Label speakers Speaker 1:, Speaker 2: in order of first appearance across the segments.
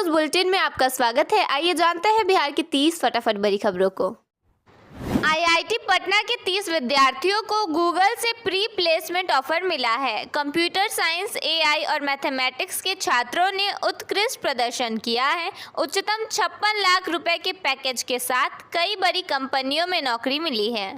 Speaker 1: News bulletin में आपका स्वागत है। आइए जानते हैं बिहार की 30 फटाफट बड़ी खबरों को। आईआईटी पटना के 30 विद्यार्थियों को गूगल से प्री प्लेसमेंट ऑफर मिला है। कंप्यूटर साइंस, एआई और मैथमेटिक्स के छात्रों ने उत्कृष्ट प्रदर्शन किया है। उच्चतम 56 लाख रुपए के पैकेज के साथ कई बड़ी कंपनियों में नौकरी मिली है।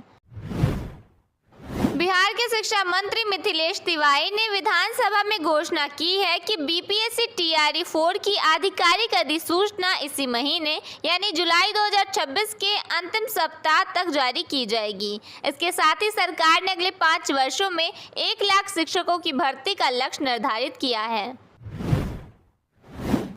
Speaker 1: बिहार के शिक्षा मंत्री मिथिलेश तिवारी ने विधानसभा में घोषणा की है कि बीपीएससी टीआरई 4 की आधिकारिक अधिसूचना इसी महीने यानी जुलाई 2026 के अंतिम सप्ताह तक जारी की जाएगी। इसके साथ ही सरकार ने अगले 5 वर्षों में 1 लाख शिक्षकों की भर्ती का लक्ष्य निर्धारित किया है।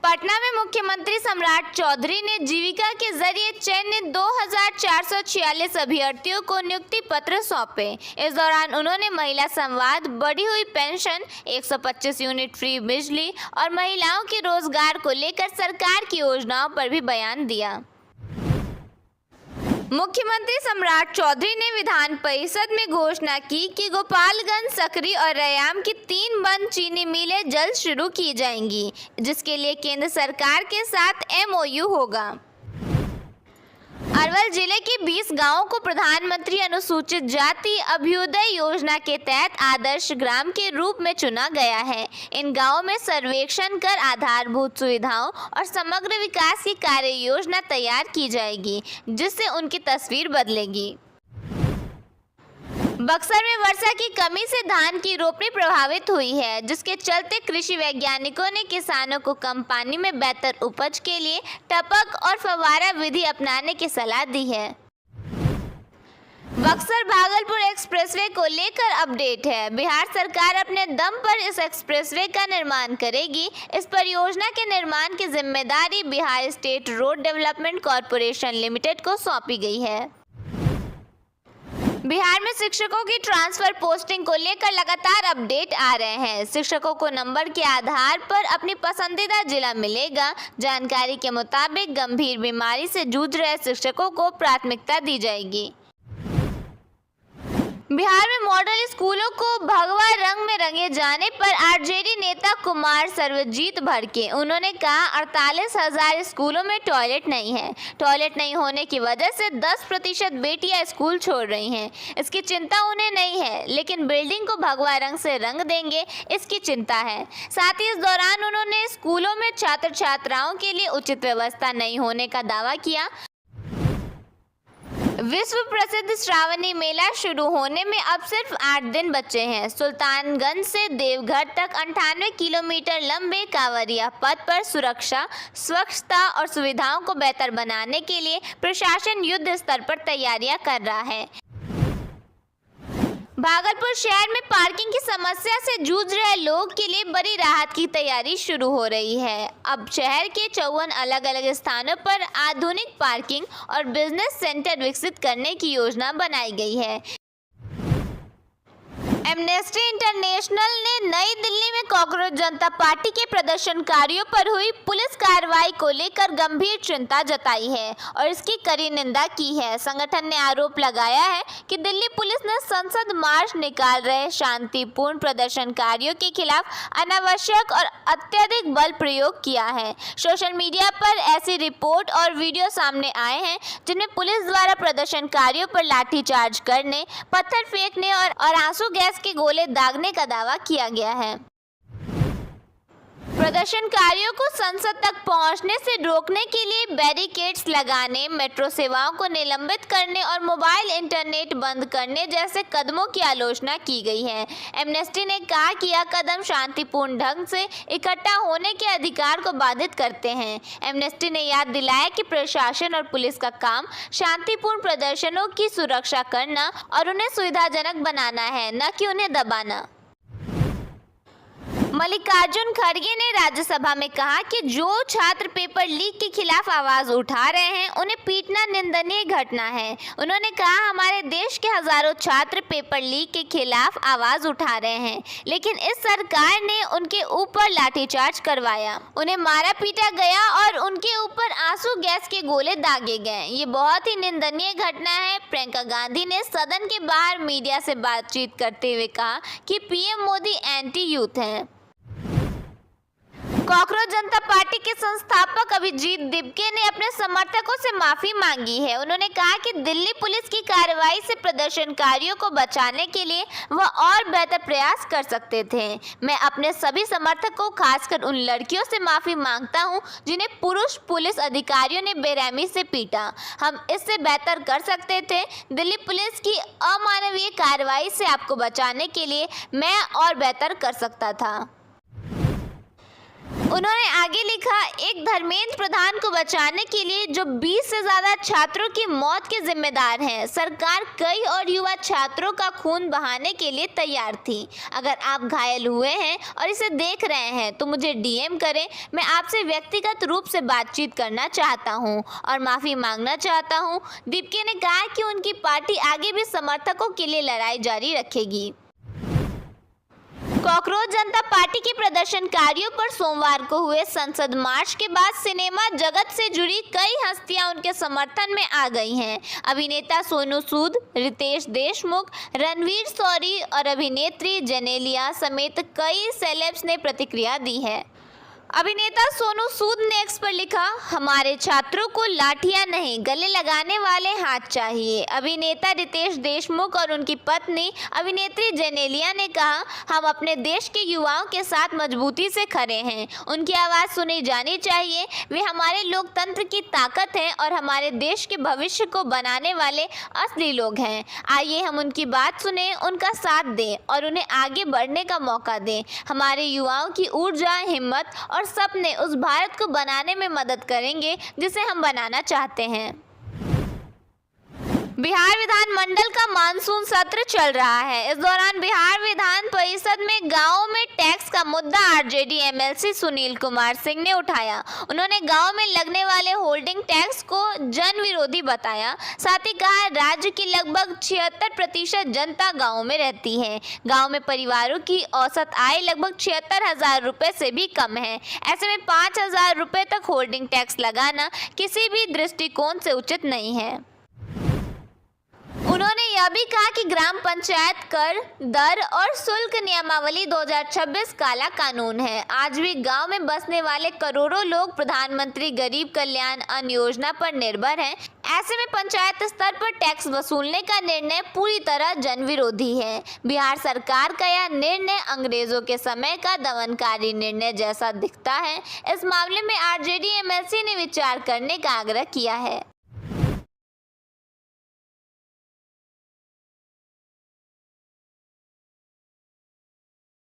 Speaker 1: पटना में मुख्यमंत्री सम्राट चौधरी ने जीविका के जरिए चयनित 2446 अभ्यर्थियों को नियुक्ति पत्र सौंपे। इस दौरान उन्होंने महिला संवाद, बढ़ी हुई पेंशन, 125 यूनिट फ्री बिजली और महिलाओं के रोजगार को लेकर सरकार की योजनाओं पर भी बयान दिया। मुख्यमंत्री सम्राट चौधरी ने विधान परिषद में घोषणा की कि गोपालगंज, सकरी और रैयाम की 3 बंद चीनी मिलें जल्द शुरू की जाएंगी, जिसके लिए केंद्र सरकार के साथ एमओयू होगा। अरवल जिले के 20 गांवों को प्रधानमंत्री अनुसूचित जाति अभ्युदय योजना के तहत आदर्श ग्राम के रूप में चुना गया है। इन गांवों में सर्वेक्षण कर आधारभूत सुविधाओं और समग्र विकास की कार्य योजना तैयार की जाएगी, जिससे उनकी तस्वीर बदलेगी। बक्सर में वर्षा की कमी से धान की रोपनी प्रभावित हुई है, जिसके चलते कृषि वैज्ञानिकों ने किसानों को कम पानी में बेहतर उपज के लिए टपक और फव्वारा विधि अपनाने की सलाह दी है। बक्सर भागलपुर एक्सप्रेसवे को लेकर अपडेट है। बिहार सरकार अपने दम पर इस एक्सप्रेसवे का निर्माण करेगी। इस परियोजना के निर्माण की जिम्मेदारी Bihar state road development corporation limited को सौंपी गई है। बिहार में शिक्षकों की ट्रांसफर पोस्टिंग को लेकर लगातार अपडेट आ रहे हैं। शिक्षकों को नंबर के आधार पर अपनी पसंदीदा जिला मिलेगा। जानकारी के मुताबिक गंभीर बीमारी से जूझ रहे शिक्षकों को प्राथमिकता दी जाएगी। बिहार में मॉडल स्कूलों को भगवा रंग में रंगे जाने पर आरजेडी नेता कुमार सर्वजीत भड़के। उन्होंने कहा 48,000 स्कूलों में टॉयलेट नहीं है। टॉयलेट नहीं होने की वजह से 10% बेटियां स्कूल छोड़ रही हैं। इसकी चिंता उन्हें नहीं है, लेकिन बिल्डिंग को भगवा रंग से रंग देंगे, इसकी चिंता है। साथ ही इस दौरान उन्होंने स्कूलों में छात्र छात्राओं के लिए उचित व्यवस्था नहीं होने का दावा किया। विश्व प्रसिद्ध श्रावणी मेला शुरू होने में अब सिर्फ 8 दिन बचे हैं। सुल्तानगंज से देवघर तक 98 किलोमीटर लंबे कांवरिया पथ पर सुरक्षा, स्वच्छता और सुविधाओं को बेहतर बनाने के लिए प्रशासन युद्ध स्तर पर तैयारियां कर रहा है। भागलपुर शहर में पार्किंग की समस्या से जूझ रहे लोगों के लिए बड़ी राहत की तैयारी शुरू हो रही है। अब शहर के 54 अलग अलग स्थानों पर आधुनिक पार्किंग और बिजनेस सेंटर विकसित करने की योजना बनाई गई है। एमनेस्टी इंटरनेशनल ने नई दिल्ली में कॉकरोच जनता पार्टी के प्रदर्शनकारियों पर हुई पुलिस कार्रवाई को लेकर गंभीर चिंता जताई है और इसकी कड़ी निंदा की है। संगठन ने आरोप लगाया है कि दिल्ली पुलिस ने संसद मार्च निकाल रहे शांतिपूर्ण प्रदर्शनकारियों के खिलाफ अनावश्यक और अत्यधिक बल प्रयोग किया है। सोशल मीडिया पर ऐसी रिपोर्ट और वीडियो सामने आए हैं जिनमें पुलिस द्वारा प्रदर्शनकारियों पर लाठीचार्ज करने, पत्थर फेंकने और आंसू गैस के गोले दागने का दावा किया गया है। प्रदर्शनकारियों को संसद तक पहुंचने से रोकने के लिए बैरिकेड्स लगाने, मेट्रो सेवाओं को निलंबित करने और मोबाइल इंटरनेट बंद करने जैसे कदमों की आलोचना की गई है। एमनेस्टी ने कहा कि यह कदम शांतिपूर्ण ढंग से इकट्ठा होने के अधिकार को बाधित करते हैं। एमनेस्टी ने याद दिलाया कि प्रशासन और पुलिस का काम शांतिपूर्ण प्रदर्शनों की सुरक्षा करना और उन्हें सुविधाजनक बनाना है, न कि उन्हें दबाना। मल्लिकार्जुन खड़गे ने राज्यसभा में कहा कि जो छात्र पेपर लीक के खिलाफ आवाज उठा रहे हैं उन्हें पीटना निंदनीय घटना है। उन्होंने कहा हमारे देश के हजारों छात्र पेपर लीक के खिलाफ आवाज उठा रहे हैं, लेकिन इस सरकार ने उनके ऊपर लाठीचार्ज करवाया, उन्हें मारा पीटा गया और उनके ऊपर आंसू गैस के गोले दागे गए। ये बहुत ही निंदनीय घटना है। प्रियंका गांधी ने सदन के बाहर मीडिया से बातचीत करते हुए कहा कि पीएम मोदी एंटी यूथ हैं। कॉकरोच जनता पार्टी के संस्थापक अभिजीत दिपके ने अपने समर्थकों से माफी मांगी है। उन्होंने कहा कि दिल्ली पुलिस की कार्रवाई से प्रदर्शनकारियों को बचाने के लिए वह और बेहतर प्रयास कर सकते थे। मैं अपने सभी समर्थकों, खासकर उन लड़कियों से माफी मांगता हूं जिन्हें पुरुष पुलिस अधिकारियों ने बेरहमी से पीटा। हम इससे बेहतर कर सकते थे। दिल्ली पुलिस की अमानवीय कार्रवाई से आपको बचाने के लिए मैं और बेहतर कर सकता था। उन्होंने आगे लिखा, एक धर्मेंद्र प्रधान को बचाने के लिए जो 20 से ज्यादा छात्रों की मौत के जिम्मेदार हैं, सरकार कई और युवा छात्रों का खून बहाने के लिए तैयार थी। अगर आप घायल हुए हैं और इसे देख रहे हैं तो मुझे डीएम करें। मैं आपसे व्यक्तिगत रूप से बातचीत करना चाहता हूं और माफी मांगना चाहता हूं। दिपके ने कहा कि उनकी पार्टी आगे भी समर्थकों के लिए लड़ाई जारी रखेगी। कॉकरोच जनता पार्टी के प्रदर्शनकारियों पर सोमवार को हुए संसद मार्च के बाद सिनेमा जगत से जुड़ी कई हस्तियां उनके समर्थन में आ गई हैं। अभिनेता सोनू सूद, रितेश देशमुख, रणवीर शौरी और अभिनेत्री जेनेलिया समेत कई सेलेब्स ने प्रतिक्रिया दी है। अभिनेता सोनू सूद ने एक्स पर लिखा, हमारे छात्रों को लाठियां नहीं, गले लगाने वाले हाथ चाहिए। अभिनेता रितेश देशमुख और उनकी पत्नी अभिनेत्री जेनेलिया ने कहा, हम अपने देश के युवाओं के साथ मजबूती से खड़े हैं। उनकी आवाज़ सुनी जानी चाहिए। वे हमारे लोकतंत्र की ताकत हैं और हमारे देश के भविष्य को बनाने वाले असली लोग हैं। आइए हम उनकी बात सुने, उनका साथ दें और उन्हें आगे बढ़ने का मौका दें। हमारे युवाओं की ऊर्जा, हिम्मत और सपने उस भारत को बनाने में मदद करेंगे जिसे हम बनाना चाहते हैं। बिहार विधानमंडल का मानसून सत्र चल रहा है। इस दौरान बिहार विधान परिषद में गांवों में टैक्स का मुद्दा आरजेडी एमएलसी सुनील कुमार सिंह ने उठाया। उन्होंने गांव में लगने वाले होल्डिंग टैक्स को जन विरोधी बताया। साथ ही कहा, राज्य की लगभग 76% जनता गाँव में रहती है। गाँव में परिवारों की औसत आय लगभग 76,000 रुपये से भी कम है। ऐसे में 5,000 रुपये तक होल्डिंग टैक्स लगाना किसी भी दृष्टिकोण से उचित नहीं है। उन्होंने यह भी कहा कि ग्राम पंचायत कर, दर और शुल्क नियमावली 2026 काला कानून है। आज भी गांव में बसने वाले करोड़ों लोग प्रधानमंत्री गरीब कल्याण अन्न योजना पर निर्भर हैं। ऐसे में पंचायत स्तर पर टैक्स वसूलने का निर्णय पूरी तरह जन विरोधी है। बिहार सरकार का यह निर्णय अंग्रेजों के समय का दमनकारी निर्णय जैसा दिखता है। इस मामले में आरजेडी एमएलसी ने विचार करने का आग्रह किया है।